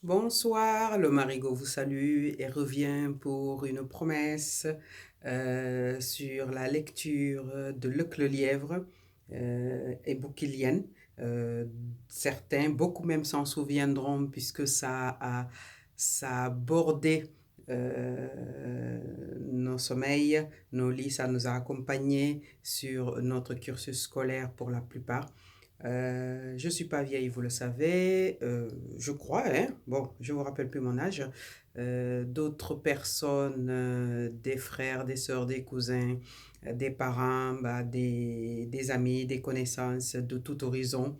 Bonsoir, le Marigot vous salue et revient pour une promesse sur la lecture de Luc le Lièvre et Bouquilienne. Euh, Certains, beaucoup même s'en souviendront puisque ça a bordé nos sommeils, nos lits, ça nous a accompagnés sur notre cursus scolaire pour la plupart. Je suis pas vieille, vous le savez, je crois, hein. Bon, je vous rappelle plus mon âge. D'autres personnes, des frères, des sœurs, des cousins, des parents, bah, des amis, des connaissances de tout horizon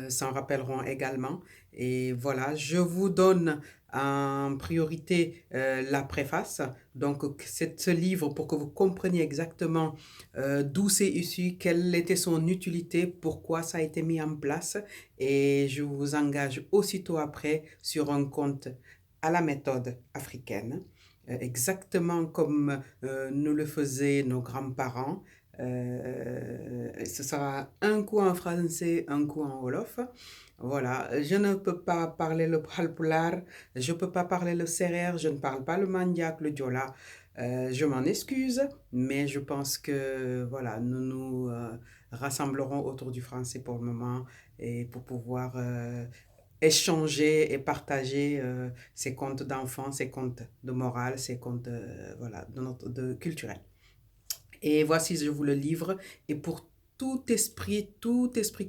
s'en rappelleront également. Et voilà, je vous donne en priorité la préface. Donc, c'est ce livre pour que vous compreniez exactement d'où c'est issu, quelle était son utilité, pourquoi ça a été mis en place. Et je vous engage aussitôt après sur un compte à la méthode africaine, exactement comme nous le faisaient nos grands-parents. Ce sera un coup en français, un coup en wolof. Voilà, je ne peux pas parler le halpulaar, je ne peux pas parler le serer, je ne parle pas le mandiak, le diola. Je m'en excuse, mais je pense que voilà, nous nous rassemblerons autour du français pour le moment et pour pouvoir échanger et partager ces contes d'enfants, ces contes de morale, ces contes voilà, de culturels. Et voici, je vous le livre. Et pour tout esprit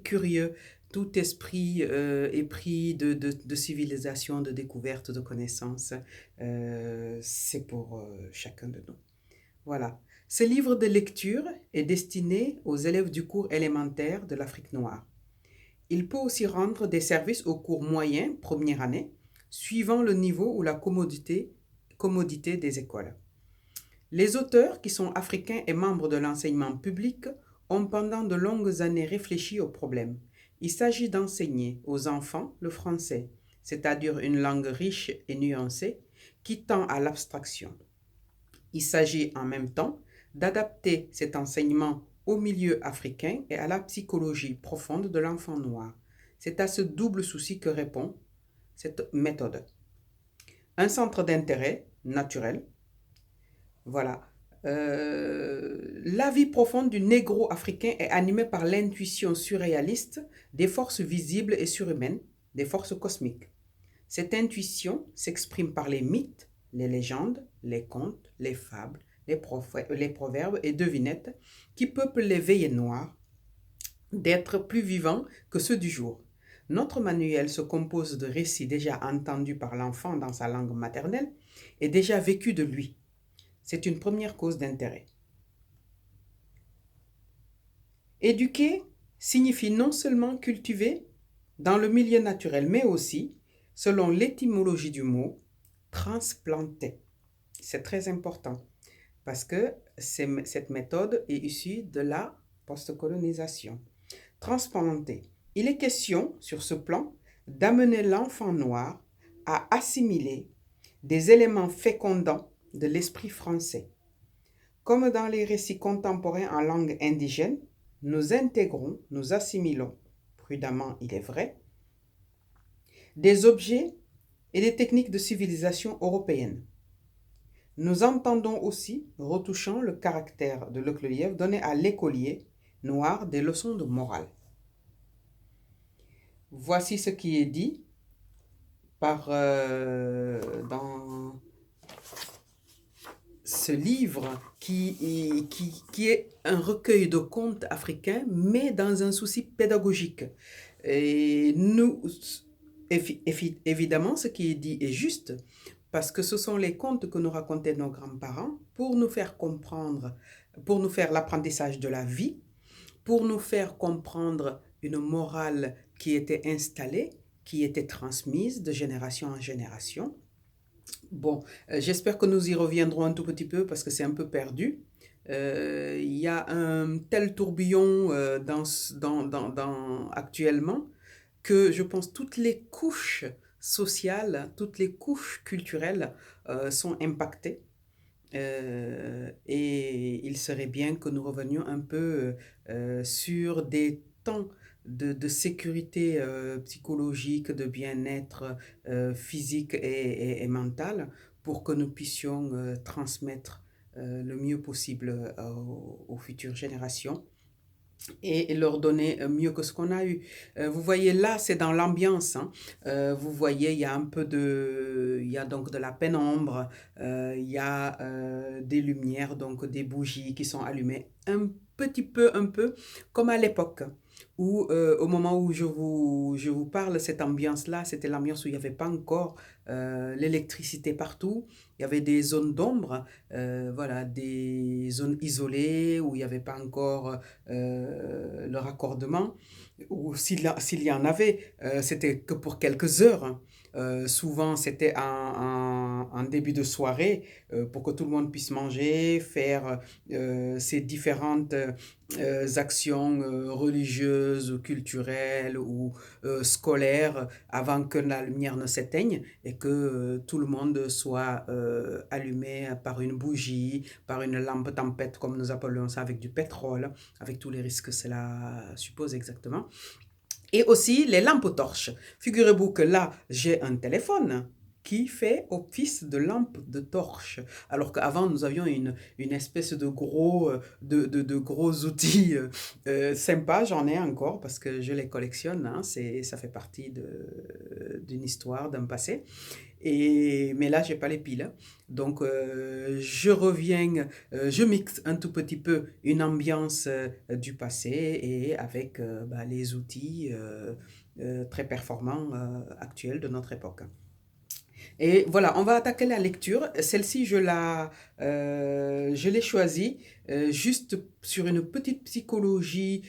curieux, tout esprit épris de civilisation, de découverte, de connaissance, c'est pour chacun de nous. Voilà. Ce livre de lecture est destiné aux élèves du cours élémentaire de l'Afrique noire. Il peut aussi rendre des services au cours moyen, première année, suivant le niveau ou la commodité des écoles. Les auteurs, qui sont africains et membres de l'enseignement public, ont pendant de longues années réfléchi au problème. Il s'agit d'enseigner aux enfants le français, c'est-à-dire une langue riche et nuancée qui tend à l'abstraction. Il s'agit en même temps d'adapter cet enseignement au milieu africain et à la psychologie profonde de l'enfant noir. C'est à ce double souci que répond cette méthode. Un centre d'intérêt naturel. Voilà. La vie profonde du négro africain est animée par l'intuition surréaliste des forces visibles et surhumaines, des forces cosmiques. Cette intuition s'exprime par les mythes, les légendes, les contes, les fables, les proverbes et devinettes qui peuplent les veillées noires, d'êtres plus vivants que ceux du jour. Notre manuel se compose de récits déjà entendus par l'enfant dans sa langue maternelle et déjà vécus de lui. C'est une première cause d'intérêt. Éduquer signifie non seulement cultiver dans le milieu naturel, mais aussi, selon l'étymologie du mot, transplanter. C'est très important parce que cette méthode est issue de la postcolonisation. Transplanter. Il est question, sur ce plan, d'amener l'enfant noir à assimiler des éléments fécondants de l'esprit français. Comme dans les récits contemporains en langue indigène, nous intégrons, nous assimilons, prudemment il est vrai, des objets et des techniques de civilisation européenne. Nous entendons aussi, retouchant le caractère de Leclerc, donner à l'écolier noir des leçons de morale. Voici ce qui est dit dans ce livre qui est un recueil de contes africains, mais dans un souci pédagogique. Et nous, évidemment, ce qui est dit est juste, parce que ce sont les contes que nous racontaient nos grands-parents pour nous faire comprendre, pour nous faire l'apprentissage de la vie, pour nous faire comprendre une morale qui était installée, qui était transmise de génération en génération. Bon, j'espère que nous y reviendrons un tout petit peu parce que c'est un peu perdu. Il y a un tel tourbillon actuellement que je pense toutes les couches sociales, toutes les couches culturelles sont impactées. Et il serait bien que nous revenions un peu sur des temps de sécurité psychologique, de bien-être physique et mental pour que nous puissions transmettre le mieux possible aux futures générations et leur donner mieux que ce qu'on a eu. Vous voyez là, c'est dans l'ambiance, hein. Vous voyez, il y a un peu il y a donc de la pénombre, il y a des lumières, donc des bougies qui sont allumées un peu, comme à l'époque. Où, au moment où je vous parle, cette ambiance-là, c'était l'ambiance où il n'y avait pas encore l'électricité partout. Il y avait des zones d'ombre, voilà, des zones isolées où il n'y avait pas encore le raccordement, ou s'il y en avait, c'était que pour quelques heures, hein. Souvent, c'était en début de soirée pour que tout le monde puisse manger, faire ces différentes actions religieuses, culturelles ou scolaires avant que la lumière ne s'éteigne et que tout le monde soit allumé par une bougie, par une lampe tempête, comme nous appelons ça, avec du pétrole, avec tous les risques que cela suppose exactement. Et aussi les lampes torches. Figurez-vous que là, j'ai un téléphone qui fait office de lampe de torche. Alors qu'avant, nous avions une espèce de de gros outils sympas. J'en ai encore parce que je les collectionne, hein. Ça fait partie d'une histoire, d'un passé. Mais là, j'ai pas les piles. Donc, je mixe un tout petit peu une ambiance du passé et avec bah, les outils très performants actuels de notre époque. Et voilà, on va attaquer la lecture. Celle-ci, je l'ai choisie juste sur une petite psychologie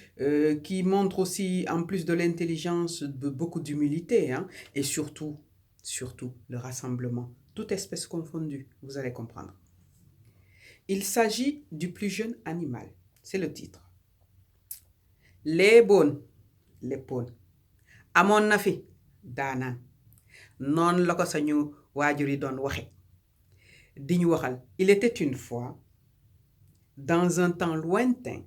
qui montre aussi, en plus de l'intelligence, beaucoup d'humilité, hein, et surtout, le rassemblement, toute espèce confondue, vous allez comprendre. Il s'agit du plus jeune animal. C'est le titre. Léeboon, léppoon. Amoon na fi daanaan. Noonu la ko sañu waajur yi doon waxe di ñu waxal. Il était une fois, dans un temps lointain.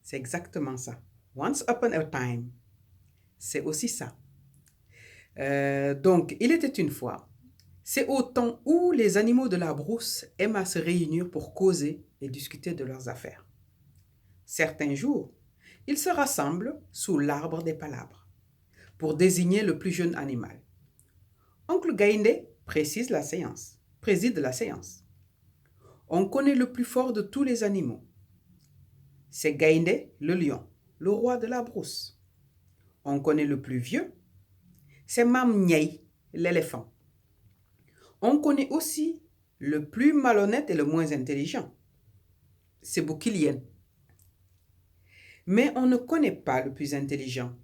C'est exactement ça. Once upon a time. C'est aussi ça. Donc, il était une fois. C'est au temps où les animaux de la brousse aiment à se réunir pour causer et discuter de leurs affaires. Certains jours, ils se rassemblent sous l'arbre des palabres pour désigner le plus jeune animal. Oncle Gaïndé préside la séance. On connaît le plus fort de tous les animaux. C'est Gaïndé, le lion, le roi de la brousse. On connaît le plus vieux. C'est Mam Niaï, l'éléphant. On connaît aussi le plus malhonnête et le moins intelligent. C'est Boukilien. Mais on ne connaît pas le plus intelligent.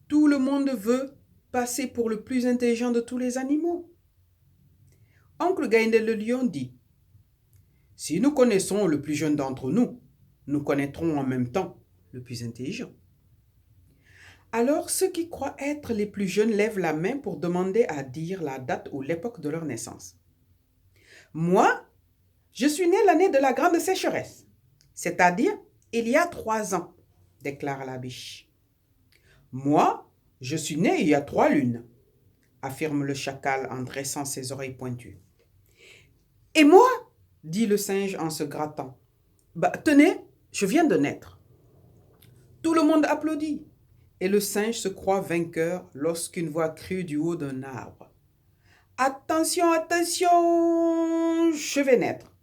Tout le monde veut passer pour le plus intelligent de tous les animaux. Oncle Gaïndé le lion dit: si nous connaissons le plus jeune d'entre nous, nous connaîtrons en même temps le plus intelligent. Alors ceux qui croient être les plus jeunes lèvent la main pour demander à dire la date ou l'époque de leur naissance. Moi, je suis né l'année de la grande sécheresse, c'est-à-dire il y a 3 ans, déclare la biche. Moi, je suis né il y a 3 lunes, affirme le chacal en dressant ses oreilles pointues. Et moi, dit le singe en se grattant. Bah, tenez, je viens de naître. Tout le monde applaudit et le singe se croit vainqueur lorsqu'une voix crie du haut d'un arbre. Attention, attention, je vais naître.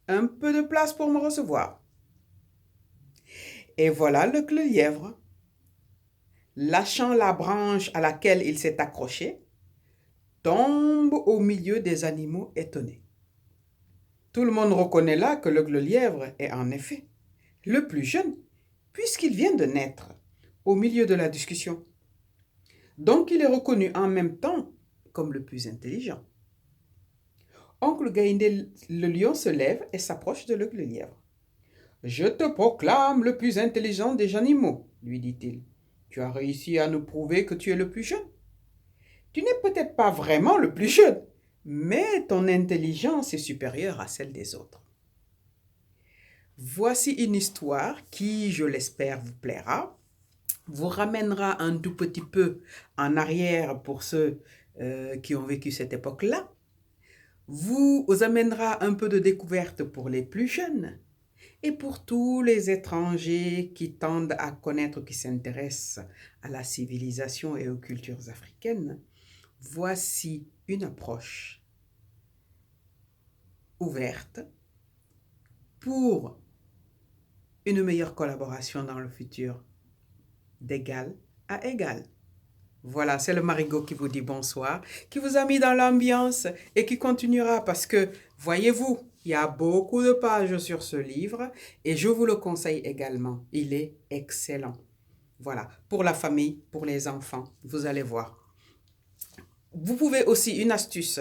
Un peu de place pour me recevoir. Et voilà le lièvre, lâchant la branche à laquelle il s'est accroché, tombe au milieu des animaux étonnés. Tout le monde reconnaît là que le lièvre est en effet le plus jeune, puisqu'il vient de naître au milieu de la discussion. Donc il est reconnu en même temps comme le plus intelligent. Oncle Gaïndé le lion se lève et s'approche de le lièvre. Je te proclame le plus intelligent des animaux, lui dit-il. Tu as réussi à nous prouver que tu es le plus jeune. Tu n'es peut-être pas vraiment le plus jeune, mais ton intelligence est supérieure à celle des autres. Voici une histoire qui, je l'espère, vous plaira. vous ramènera un tout petit peu en arrière pour ceux qui ont vécu cette époque-là, vous amènera un peu de découverte pour les plus jeunes et pour tous les étrangers qui tendent à connaître, qui s'intéressent à la civilisation et aux cultures africaines. Voici une approche ouverte pour une meilleure collaboration dans le futur, d'égal à égal. Voilà, c'est le Marigot qui vous dit bonsoir, qui vous a mis dans l'ambiance et qui continuera parce que, voyez-vous, il y a beaucoup de pages sur ce livre et je vous le conseille également. Il est excellent. Voilà, pour la famille, pour les enfants, vous allez voir. Vous pouvez aussi, une astuce,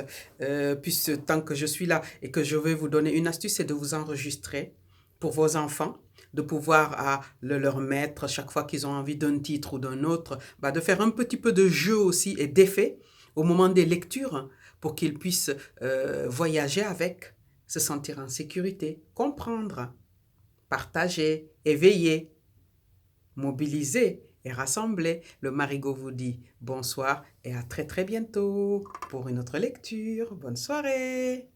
puisque tant que je suis là et que je vais vous donner une astuce, c'est de vous enregistrer pour vos enfants, de pouvoir leur mettre chaque fois qu'ils ont envie d'un titre ou d'un autre, de faire un petit peu de jeu aussi et d'effet au moment des lectures pour qu'ils puissent voyager avec, se sentir en sécurité, comprendre, partager, éveiller, mobiliser et rassembler. Le Marigot vous dit bonsoir et à très très bientôt pour une autre lecture. Bonne soirée.